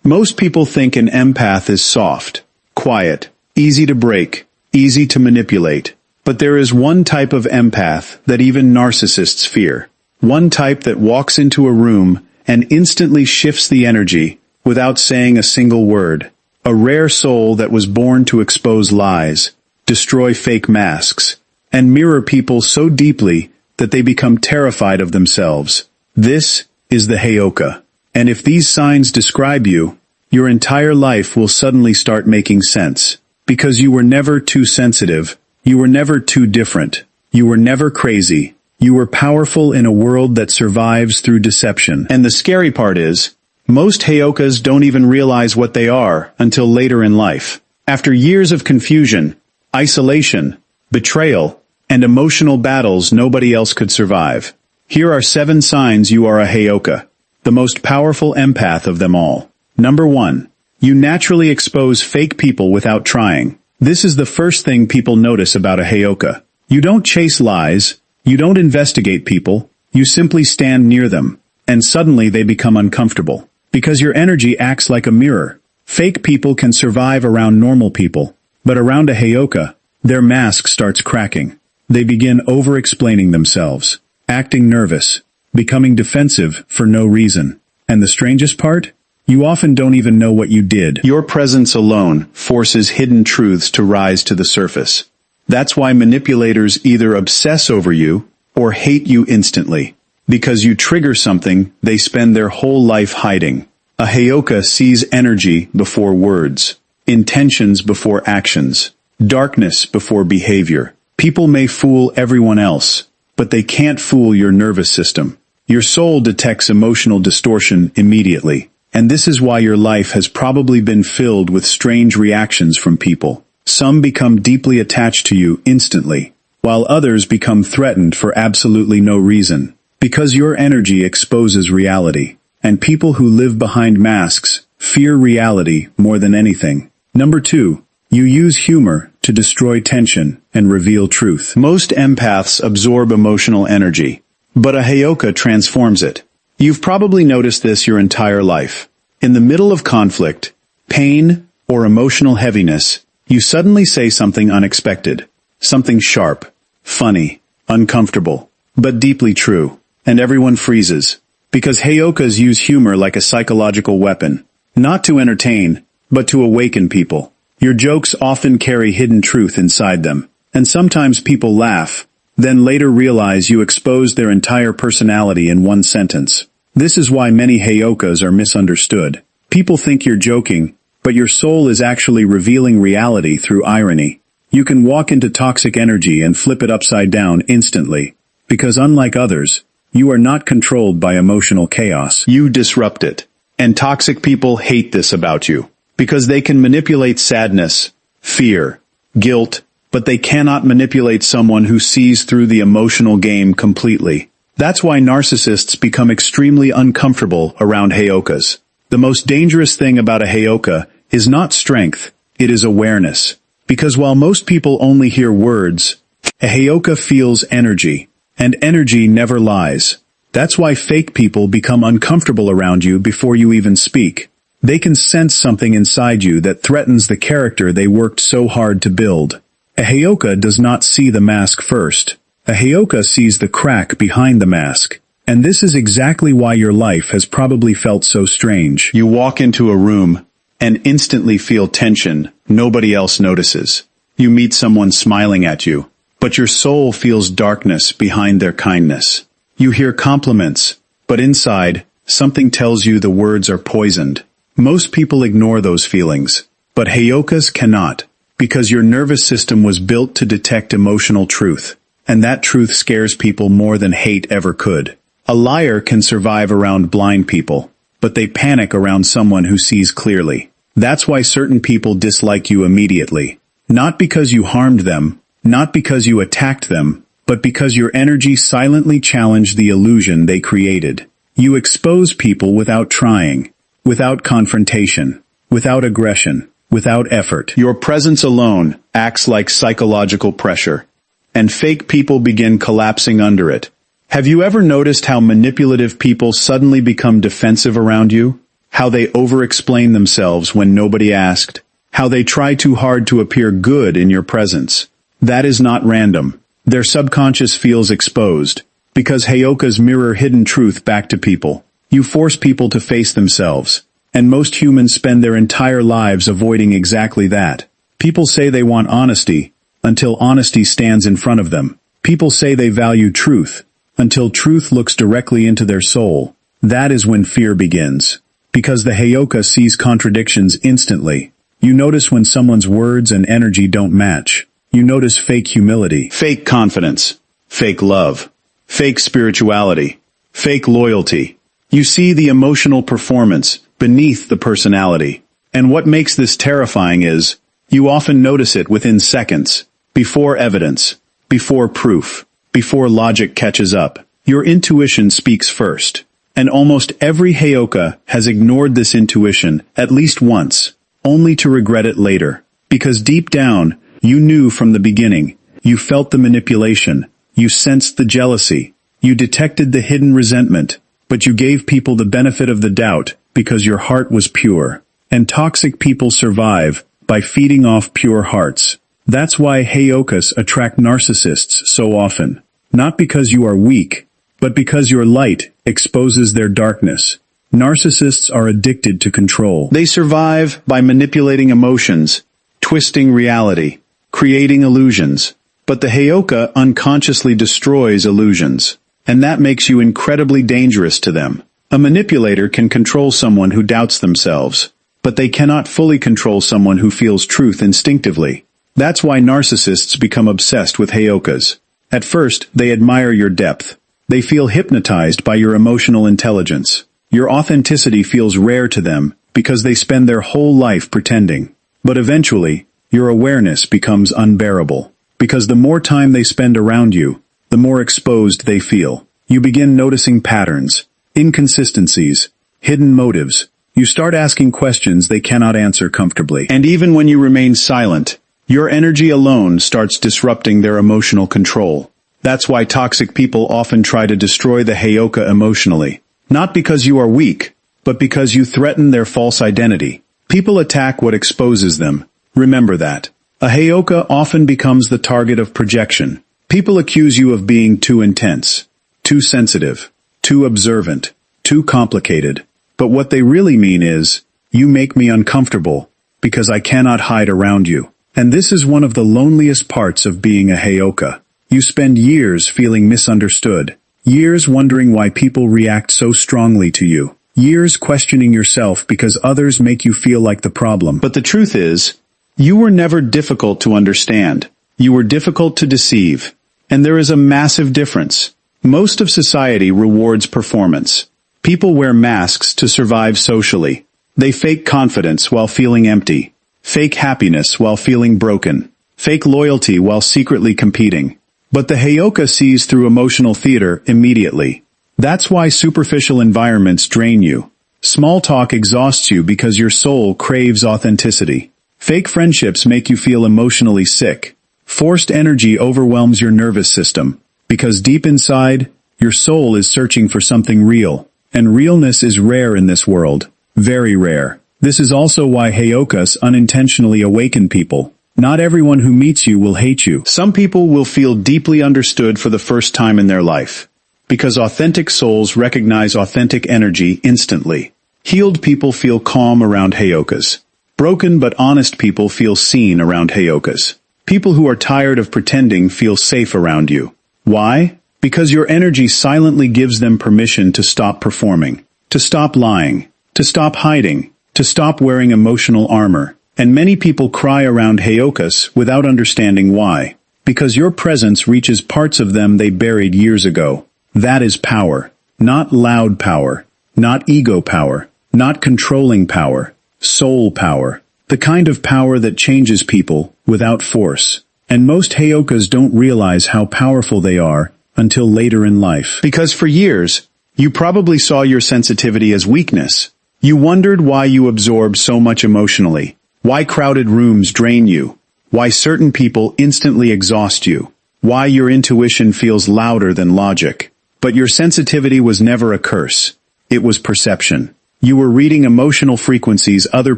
Most people think an empath is soft, quiet, easy to break, easy to manipulate. But there is one type of empath that even narcissists fear. One type that walks into a room and instantly shifts the energy without saying a single word. A rare soul that was born to expose lies, destroy fake masks, and mirror people so deeply that they become terrified of themselves. This is the Heyoka. And if these signs describe you, your entire life will suddenly start making sense. Because you were never too sensitive, you were never too different, you were never crazy, you were powerful in a world that survives through deception. And the scary part is, most Heyokas don't even realize what they are until later in life. After years of confusion, isolation, betrayal, and emotional battles nobody else could survive. Here are 7 signs you are a Heyoka, the most powerful empath of them all. Number 1. You naturally expose fake people without trying. This is the first thing people notice about a Heyoka. You don't chase lies, you don't investigate people, you simply stand near them, and suddenly they become uncomfortable. Because your energy acts like a mirror. Fake people can survive around normal people, but around a Heyoka, their mask starts cracking. They begin over-explaining themselves, acting nervous, becoming defensive for no reason. And the strangest part? You often don't even know what you did. Your presence alone forces hidden truths to rise to the surface. That's why manipulators either obsess over you or hate you instantly. Because you trigger something they spend their whole life hiding. A Heyoka sees energy before words, intentions before actions, darkness before behavior. People may fool everyone else, but they can't fool your nervous system. Your soul detects emotional distortion immediately. And this is why your life has probably been filled with strange reactions from people. Some become deeply attached to you instantly, while others become threatened for absolutely no reason. Because your energy exposes reality, and people who live behind masks fear reality more than anything. Number 2. You use humor to destroy tension and reveal truth. Most empaths absorb emotional energy, but a Heyoka transforms it. You've probably noticed this your entire life. In the middle of conflict, pain, or emotional heaviness, you suddenly say something unexpected. Something sharp, funny, uncomfortable, but deeply true. And everyone freezes. Because Heyokas use humor like a psychological weapon. Not to entertain, but to awaken people. Your jokes often carry hidden truth inside them. And sometimes people laugh, then later realize you exposed their entire personality in one sentence. This is why many Heyokas are misunderstood. People think you're joking, but your soul is actually revealing reality through irony. You can walk into toxic energy and flip it upside down instantly. Because unlike others, you are not controlled by emotional chaos. You disrupt it. And toxic people hate this about you. Because they can manipulate sadness, fear, guilt, but they cannot manipulate someone who sees through the emotional game completely. That's why narcissists become extremely uncomfortable around Heyokas. The most dangerous thing about a Heyoka is not strength, it is awareness. Because while most people only hear words, a Heyoka feels energy. And energy never lies. That's why fake people become uncomfortable around you before you even speak. They can sense something inside you that threatens the character they worked so hard to build. A Heyoka does not see the mask first. A Heyoka sees the crack behind the mask. And this is exactly why your life has probably felt so strange. You walk into a room and instantly feel tension nobody else notices. You meet someone smiling at you, but your soul feels darkness behind their kindness. You hear compliments, but inside, something tells you the words are poisoned. Most people ignore those feelings, but Heyokas cannot, because your nervous system was built to detect emotional truth, and that truth scares people more than hate ever could. A liar can survive around blind people, but they panic around someone who sees clearly. That's why certain people dislike you immediately. Not because you harmed them, not because you attacked them, but because your energy silently challenged the illusion they created. You expose people without trying, without confrontation, without aggression, without effort. Your presence alone acts like psychological pressure, and fake people begin collapsing under it. Have you ever noticed how manipulative people suddenly become defensive around you? how they over-explain themselves when nobody asked, how they try too hard to appear good in your presence. That is not random. Their subconscious feels exposed, because Heyokas mirror hidden truth back to people. You force people to face themselves, and most humans spend their entire lives avoiding exactly that. People say they want honesty, until honesty stands in front of them. People say they value truth, until truth looks directly into their soul. That is when fear begins. Because the Heyoka sees contradictions instantly. You notice when someone's words and energy don't match. You notice fake humility, fake confidence, fake love, fake spirituality, fake loyalty. You see the emotional performance beneath the personality. And what makes this terrifying is, you often notice it within seconds, before evidence, before proof, before logic catches up. Your intuition speaks first. And almost every Heyoka has ignored this intuition at least once, only to regret it later. Because deep down, you knew from the beginning. You felt the manipulation. You sensed the jealousy. You detected the hidden resentment. But you gave people the benefit of the doubt because your heart was pure. And toxic people survive by feeding off pure hearts. That's why Heyokas attract narcissists so often. Not because you are weak, but because your light exposes their darkness. Narcissists are addicted to control. They survive by manipulating emotions, twisting reality, creating illusions. But the Heyoka unconsciously destroys illusions. And that makes you incredibly dangerous to them. A manipulator can control someone who doubts themselves, but they cannot fully control someone who feels truth instinctively. That's why narcissists become obsessed with Heyokas. At first, they admire your depth. They feel hypnotized by your emotional intelligence. Your authenticity feels rare to them because they spend their whole life pretending. But eventually, your awareness becomes unbearable. Because the more time they spend around you, the more exposed they feel. You begin noticing patterns, inconsistencies, hidden motives. You start asking questions they cannot answer comfortably. And even when you remain silent, your energy alone starts disrupting their emotional control. That's why toxic people often try to destroy the Heyoka emotionally. Not because you are weak, but because you threaten their false identity. People attack what exposes them. Remember that. A Heyoka often becomes the target of projection. People accuse you of being too intense, too sensitive, too observant, too complicated. But what they really mean is, you make me uncomfortable, because I cannot hide around you. And this is one of the loneliest parts of being a Heyoka. You spend years feeling misunderstood, years wondering why people react so strongly to you, years questioning yourself because others make you feel like the problem. But the truth is, you were never difficult to understand. You were difficult to deceive. And there is a massive difference. Most of society rewards performance. People wear masks to survive socially. They fake confidence while feeling empty, fake happiness while feeling broken, fake loyalty while secretly competing. But the Heyoka sees through emotional theater immediately. That's why superficial environments drain you. Small talk exhausts you because your soul craves authenticity. Fake friendships make you feel emotionally sick. Forced energy overwhelms your nervous system, because deep inside, your soul is searching for something real. And realness is rare in this world. Very rare. This is also why Heyokas unintentionally awaken people. Not everyone who meets you will hate you. Some people will feel deeply understood for the first time in their life. Because authentic souls recognize authentic energy instantly. Healed people feel calm around Heyokas. Broken but honest people feel seen around Heyokas. People who are tired of pretending feel safe around you. Why? Because your energy silently gives them permission to stop performing, to stop lying, to stop hiding, to stop wearing emotional armor. And many people cry around Heyokas without understanding why. Because your presence reaches parts of them they buried years ago. That is power. Not loud power. Not ego power. Not controlling power. Soul power. The kind of power that changes people without force. And most Heyokas don't realize how powerful they are until later in life. Because for years, you probably saw your sensitivity as weakness. You wondered why you absorb so much emotionally. Why crowded rooms drain you. Why certain people instantly exhaust you. Why your intuition feels louder than logic. But your sensitivity was never a curse. It was perception. You were reading emotional frequencies other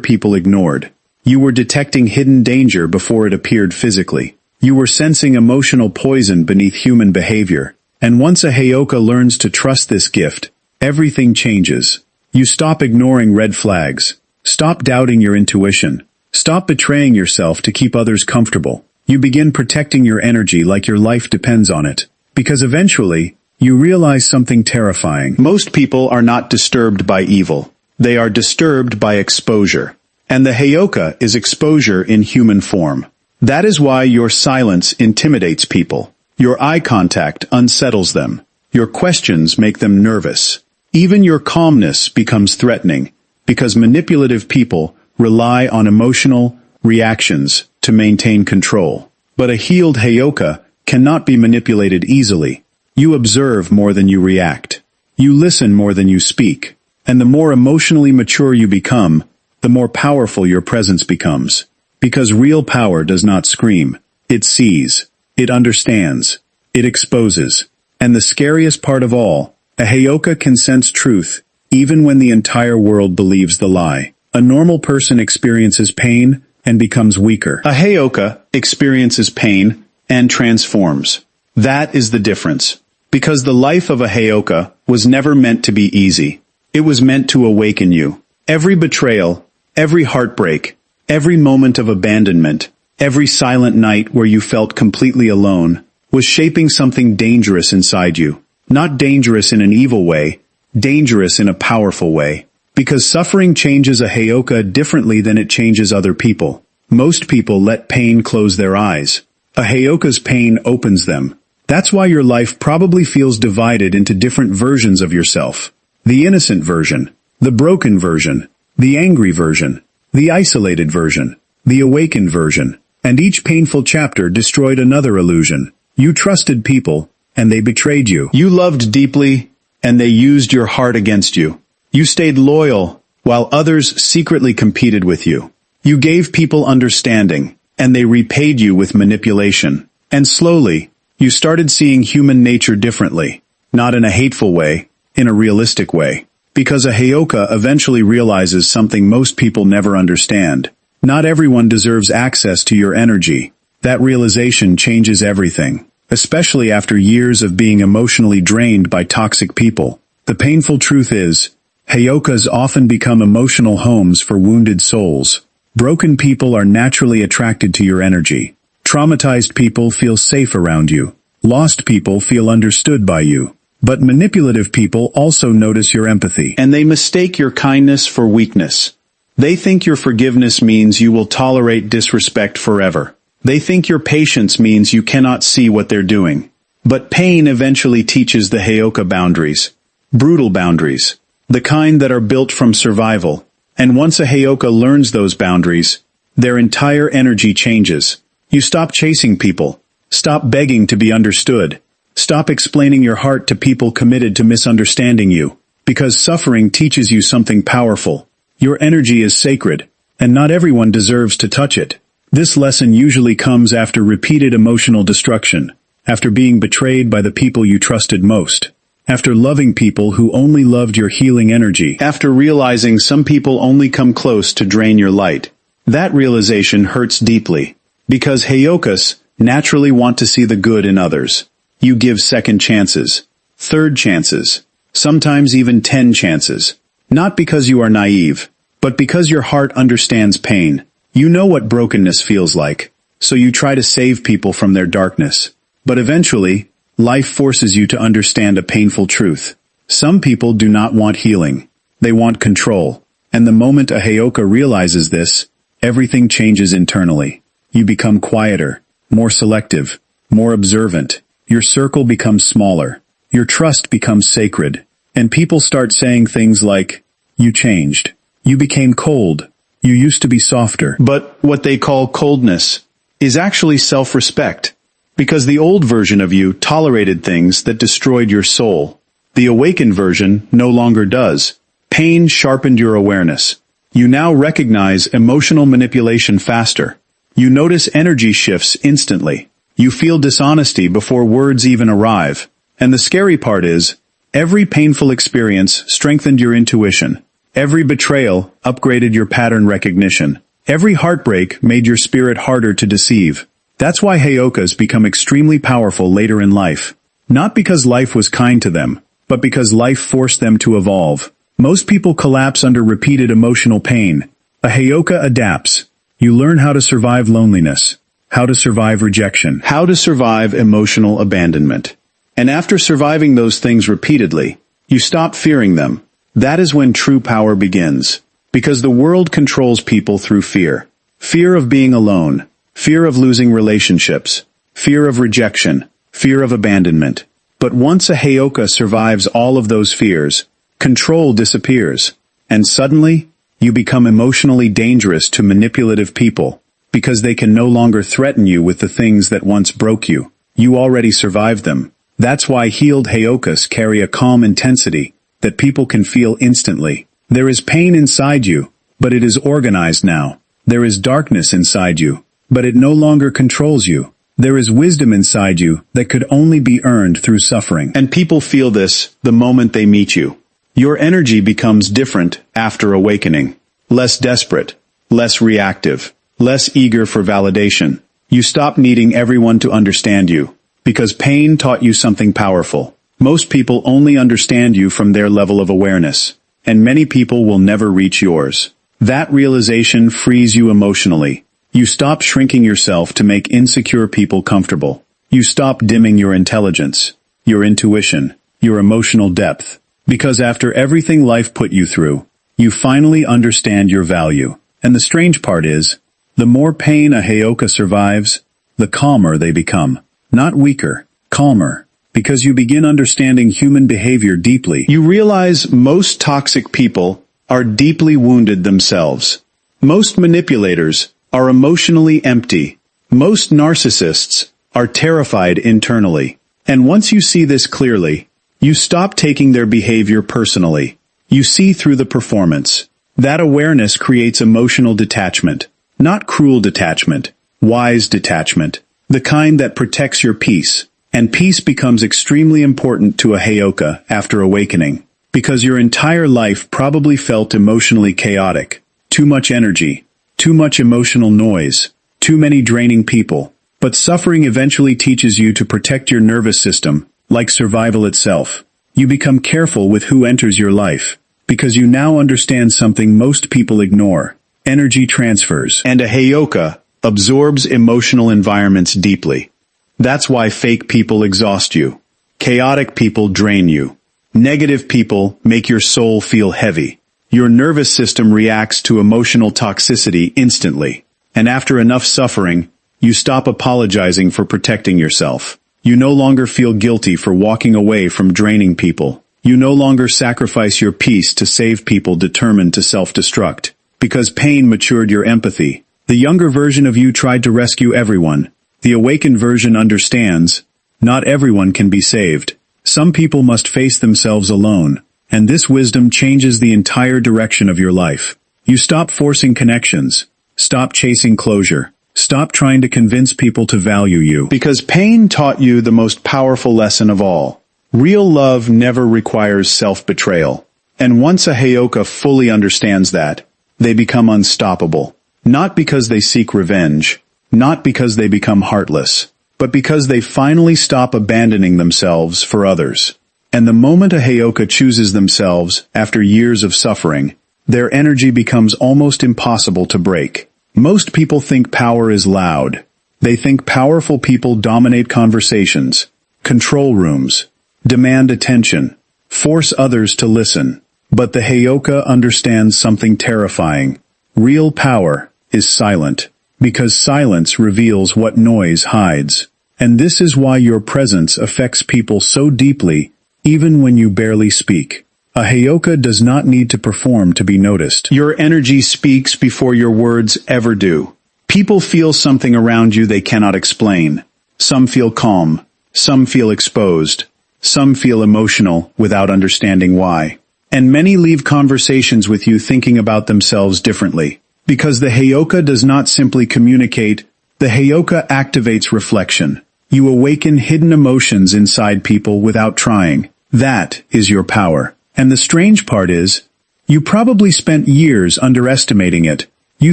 people ignored. You were detecting hidden danger before it appeared physically. You were sensing emotional poison beneath human behavior. And once a Heyoka learns to trust this gift, everything changes. You stop ignoring red flags. Stop doubting your intuition. Stop betraying yourself to keep others comfortable. You begin protecting your energy like your life depends on it. Because eventually, you realize something terrifying. Most people are not disturbed by evil. They are disturbed by exposure. And the Heyoka is exposure in human form. That is why your silence intimidates people. Your eye contact unsettles them. Your questions make them nervous. Even your calmness becomes threatening, because manipulative people rely on emotional reactions to maintain control. But a healed Heyoka cannot be manipulated easily. You observe more than you react. You listen more than you speak. And the more emotionally mature you become, the more powerful your presence becomes. Because real power does not scream. It sees. It understands. It exposes. And the scariest part of all, a Heyoka can sense truth, even when the entire world believes the lie. A normal person experiences pain and becomes weaker. A Heyoka experiences pain and transforms. That is the difference. Because the life of a Heyoka was never meant to be easy. It was meant to awaken you. Every betrayal, every heartbreak, every moment of abandonment, every silent night where you felt completely alone, was shaping something dangerous inside you. Not dangerous in an evil way, dangerous in a powerful way. Because suffering changes a Heyoka differently than it changes other people. Most people let pain close their eyes. A Heyoka's pain opens them. That's why your life probably feels divided into different versions of yourself. The innocent version, the broken version, the angry version, the isolated version, the awakened version. And each painful chapter destroyed another illusion. You trusted people, and they betrayed you. You loved deeply, and they used your heart against you. You stayed loyal, while others secretly competed with you. You gave people understanding, and they repaid you with manipulation. And slowly, you started seeing human nature differently. Not in a hateful way, in a realistic way. Because a Heyoka eventually realizes something most people never understand. Not everyone deserves access to your energy. That realization changes everything. Especially after years of being emotionally drained by toxic people. The painful truth is, Heyokas often become emotional homes for wounded souls. Broken people are naturally attracted to your energy. Traumatized people feel safe around you. Lost people feel understood by you. But manipulative people also notice your empathy. And they mistake your kindness for weakness. They think your forgiveness means you will tolerate disrespect forever. They think your patience means you cannot see what they're doing. But pain eventually teaches the Heyoka boundaries. Brutal boundaries. The kind that are built from survival. And once a Heyoka learns those boundaries, their entire energy changes. You stop chasing people. Stop begging to be understood. Stop explaining your heart to people committed to misunderstanding you. Because suffering teaches you something powerful. Your energy is sacred, and not everyone deserves to touch it. This lesson usually comes after repeated emotional destruction, after being betrayed by the people you trusted most, after loving people who only loved your healing energy, after realizing some people only come close to drain your light. That realization hurts deeply, because Heyokas naturally want to see the good in others. You give second chances, third chances, sometimes even 10 chances. Not because you are naive, but because your heart understands pain. You know what brokenness feels like, so you try to save people from their darkness. But eventually, life forces you to understand a painful truth. Some people do not want healing. They want control. And the moment a Heyoka realizes this, everything changes internally. You become quieter, more selective, more observant. Your circle becomes smaller. Your trust becomes sacred. And people start saying things like, "You changed. You became cold. You used to be softer." But what they call coldness is actually self-respect. Because the old version of you tolerated things that destroyed your soul. The awakened version no longer does. Pain sharpened your awareness. You now recognize emotional manipulation faster. You notice energy shifts instantly. You feel dishonesty before words even arrive. And the scary part is, every painful experience strengthened your intuition. Every betrayal upgraded your pattern recognition. Every heartbreak made your spirit harder to deceive. That's why Heyokas become extremely powerful later in life. Not because life was kind to them, but because life forced them to evolve. Most people collapse under repeated emotional pain. A Heyoka adapts. You learn how to survive loneliness, how to survive rejection, how to survive emotional abandonment. And after surviving those things repeatedly, you stop fearing them. That is when true power begins. Because the world controls people through fear. Fear of being alone, fear of losing relationships, fear of rejection, fear of abandonment. But once a Heyoka survives all of those fears, control disappears. And suddenly, you become emotionally dangerous to manipulative people, because they can no longer threaten you with the things that once broke you. You already survived them. That's why healed Heyokas carry a calm intensity that people can feel instantly. There is pain inside you, but it is organized now. There is darkness inside you, but it no longer controls you. There is wisdom inside you that could only be earned through suffering. And people feel this the moment they meet you. Your energy becomes different after awakening. Less desperate, less reactive, less eager for validation. You stop needing everyone to understand you, because pain taught you something powerful. Most people only understand you from their level of awareness, and many people will never reach yours. That realization frees you emotionally. You stop shrinking yourself to make insecure people comfortable. You stop dimming your intelligence, your intuition, your emotional depth. Because after everything life put you through, you finally understand your value. And the strange part is, the more pain a Heyoka survives, the calmer they become. Not weaker, calmer. Because you begin understanding human behavior deeply. You realize most toxic people are deeply wounded themselves. Most manipulators are emotionally empty. Most narcissists are terrified internally. And once you see this clearly, you stop taking their behavior personally. You see through the performance. That awareness creates emotional detachment. Not cruel detachment, wise detachment. The kind that protects your peace. And peace becomes extremely important to a Heyoka after awakening. Because your entire life probably felt emotionally chaotic. Too much energy. Too much emotional noise. Too many draining people. But suffering eventually teaches you to protect your nervous system, like survival itself. You become careful with who enters your life. Because you now understand something most people ignore. Energy transfers. And a Heyoka absorbs emotional environments deeply. That's why fake people exhaust you. Chaotic people drain you. Negative people make your soul feel heavy. Your nervous system reacts to emotional toxicity instantly. And after enough suffering, you stop apologizing for protecting yourself. You no longer feel guilty for walking away from draining people. You no longer sacrifice your peace to save people determined to self-destruct. Because pain matured your empathy. The younger version of you tried to rescue everyone. The awakened version understands, not everyone can be saved. Some people must face themselves alone, and this wisdom changes the entire direction of your life. You stop forcing connections, stop chasing closure, stop trying to convince people to value you. Because pain taught you the most powerful lesson of all. Real love never requires self-betrayal. And once a Heyoka fully understands that, they become unstoppable. Not because they seek revenge, not because they become heartless, but because they finally stop abandoning themselves for others. And the moment a Heyoka chooses themselves after years of suffering, their energy becomes almost impossible to break. Most people think power is loud. They think powerful people dominate conversations, control rooms, demand attention, force others to listen. But the Heyoka understands something terrifying. Real power is silent. Because silence reveals what noise hides. And this is why your presence affects people so deeply, even when you barely speak. A Heyoka does not need to perform to be noticed. Your energy speaks before your words ever do. People feel something around you they cannot explain. Some feel calm. Some feel exposed. Some feel emotional without understanding why. And many leave conversations with you thinking about themselves differently. Because the Heyoka does not simply communicate, the Heyoka activates reflection. You awaken hidden emotions inside people without trying. That is your power. And the strange part is, You probably spent years underestimating it. You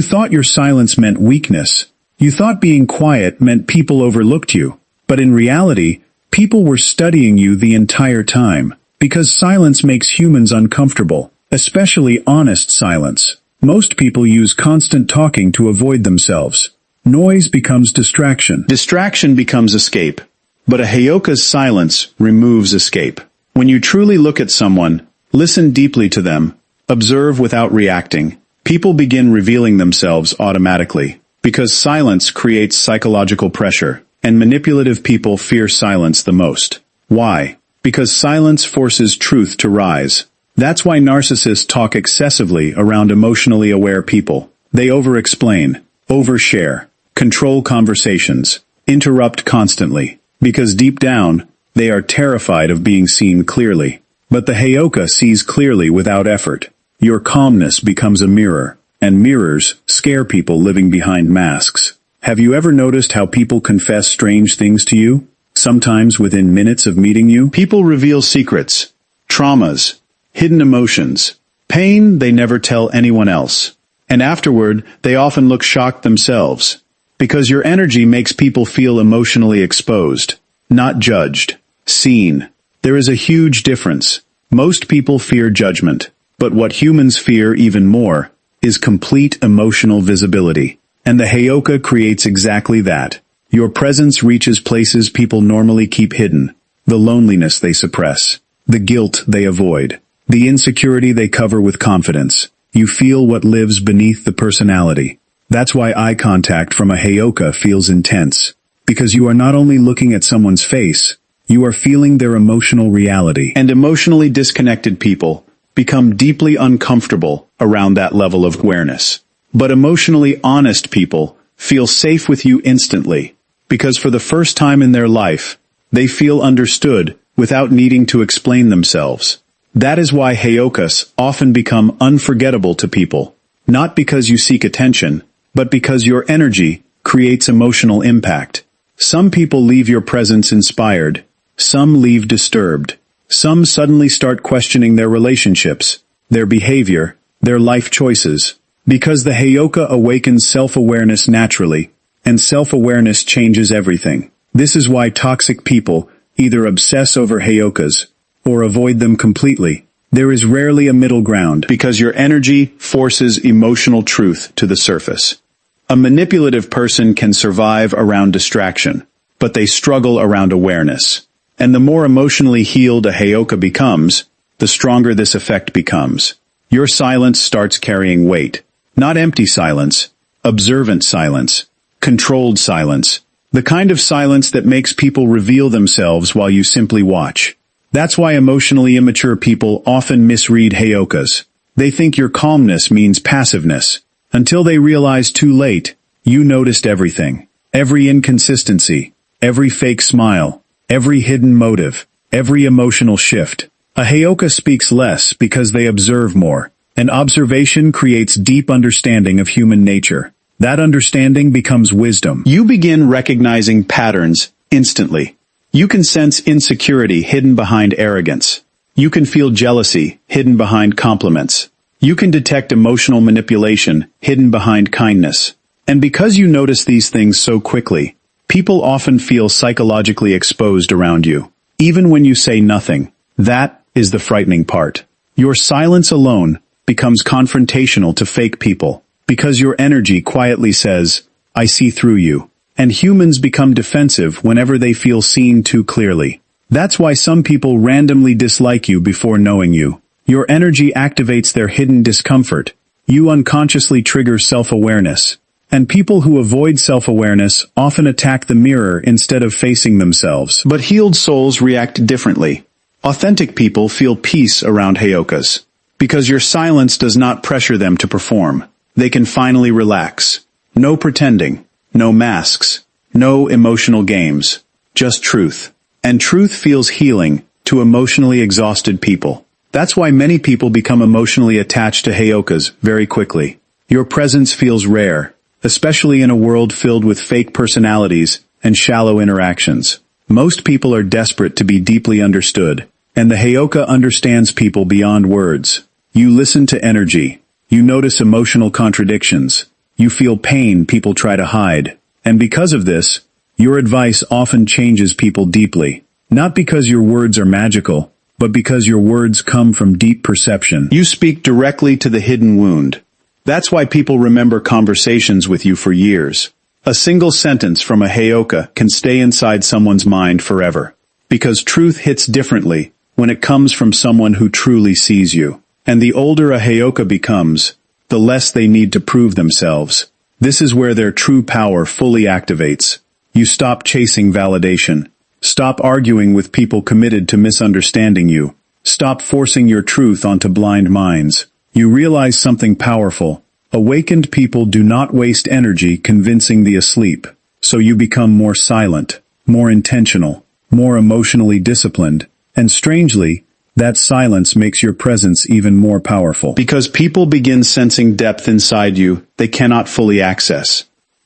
thought your silence meant weakness. You thought being quiet meant people overlooked you. But in reality, people were studying you the entire time. Because silence makes humans uncomfortable, especially honest silence. Most people use constant talking to avoid themselves. Noise becomes distraction. Distraction becomes escape. But a Heyoka's silence removes escape. When you truly look at someone, listen deeply to them, observe without reacting, people begin revealing themselves automatically. Because silence creates psychological pressure, and manipulative people fear silence the most. Why? Because silence forces truth to rise. That's why narcissists talk excessively around emotionally aware people. They over-explain, overshare, control conversations, interrupt constantly. Because deep down, they are terrified of being seen clearly. But the Heyoka sees clearly without effort. Your calmness becomes a mirror, and mirrors scare people living behind masks. Have you ever noticed how people confess strange things to you? Sometimes within minutes of meeting you, people reveal secrets, traumas, hidden emotions, pain they never tell anyone else. And afterward, they often look shocked themselves. Because your energy makes people feel emotionally exposed, not judged, seen. There is a huge difference. Most people fear judgment, but what humans fear even more is complete emotional visibility. And the Heyoka creates exactly that. Your presence reaches places people normally keep hidden, the loneliness they suppress, the guilt they avoid, the insecurity they cover with confidence. You feel what lives beneath the personality. That's why eye contact from a Heyoka feels intense. Because you are not only looking at someone's face, you are feeling their emotional reality. And emotionally disconnected people become deeply uncomfortable around that level of awareness. But emotionally honest people feel safe with you instantly. Because for the first time in their life, they feel understood without needing to explain themselves. That is why Heyokas often become unforgettable to people. Not because you seek attention, but because your energy creates emotional impact. Some people leave your presence inspired. Some leave disturbed. Some suddenly start questioning their relationships, their behavior, their life choices. Because the Heyoka awakens self-awareness naturally, and self-awareness changes everything. This is why toxic people either obsess over Heyokas or avoid them completely. There is rarely a middle ground, because your energy forces emotional truth to the surface. A manipulative person can survive around distraction, but they struggle around awareness. And the more emotionally healed a Heyoka becomes, the stronger this effect becomes. Your silence starts carrying weight. Not empty silence, observant silence, controlled silence. The kind of silence that makes people reveal themselves while you simply watch. That's why emotionally immature people often misread Heyokas. They think your calmness means passiveness. Until they realize too late, you noticed everything. Every inconsistency, every fake smile, every hidden motive, every emotional shift. A Heyoka speaks less because they observe more. And observation creates deep understanding of human nature. That understanding becomes wisdom. You begin recognizing patterns instantly. You can sense insecurity hidden behind arrogance. You can feel jealousy hidden behind compliments. You can detect emotional manipulation hidden behind kindness. And because you notice these things so quickly, people often feel psychologically exposed around you. Even when you say nothing. That is the frightening part. Your silence alone becomes confrontational to fake people. Because your energy quietly says, I see through you. And humans become defensive whenever they feel seen too clearly. That's why some people randomly dislike you before knowing you. Your energy activates their hidden discomfort. You unconsciously trigger self-awareness. And people who avoid self-awareness often attack the mirror instead of facing themselves. But healed souls react differently. Authentic people feel peace around Heyokas. Because your silence does not pressure them to perform. They can finally relax. No pretending. No masks. No emotional games. Just truth. And truth feels healing to emotionally exhausted people. That's why many people become emotionally attached to Heyokas very quickly. Your presence feels rare, especially in a world filled with fake personalities and shallow interactions. Most people are desperate to be deeply understood, and the Heyoka understands people beyond words. You listen to energy. You notice emotional contradictions. You feel pain people try to hide. And because of this, your advice often changes people deeply. Not because your words are magical, but because your words come from deep perception. You speak directly to the hidden wound. That's why people remember conversations with you for years. A single sentence from a Heyoka can stay inside someone's mind forever. Because truth hits differently when it comes from someone who truly sees you. And the older a Heyoka becomes, the less they need to prove themselves. This is where their true power fully activates. You stop chasing validation. Stop arguing with people committed to misunderstanding you. Stop forcing your truth onto blind minds. You realize something powerful. Awakened people do not waste energy convincing the asleep. So you become more silent, more intentional, more emotionally disciplined. And strangely, that silence makes your presence even more powerful. Because people begin sensing depth inside you they cannot fully access.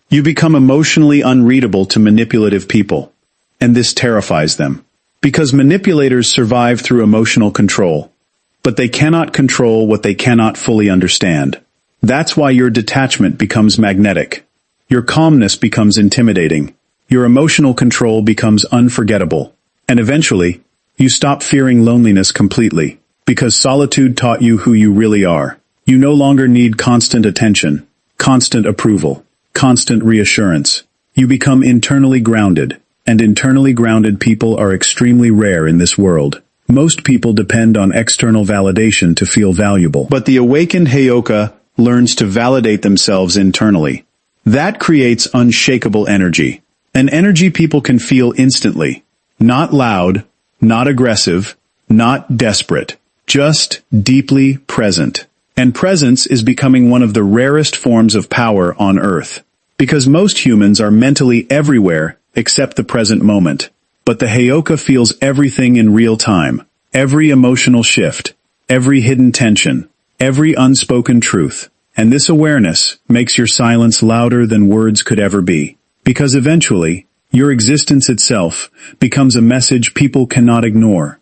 You become emotionally unreadable to manipulative people. And this terrifies them. Because manipulators survive through emotional control. But they cannot control what they cannot fully understand. That's why your detachment becomes magnetic. Your calmness becomes intimidating. Your emotional control becomes unforgettable. And eventually, you stop fearing loneliness completely. Because solitude taught you who you really are. You no longer need constant attention, constant approval, constant reassurance. You become internally grounded. And internally grounded people are extremely rare in this world. Most people depend on external validation to feel valuable. But the awakened Heyoka learns to validate themselves internally. That creates unshakable energy. An energy people can feel instantly. Not loud, not aggressive, not desperate. Just deeply present. And presence is becoming one of the rarest forms of power on Earth. Because most humans are mentally everywhere except the present moment. But the Heyoka feels everything in real time. Every emotional shift, every hidden tension, every unspoken truth. And this awareness makes your silence louder than words could ever be. Because eventually, your existence itself becomes a message people cannot ignore.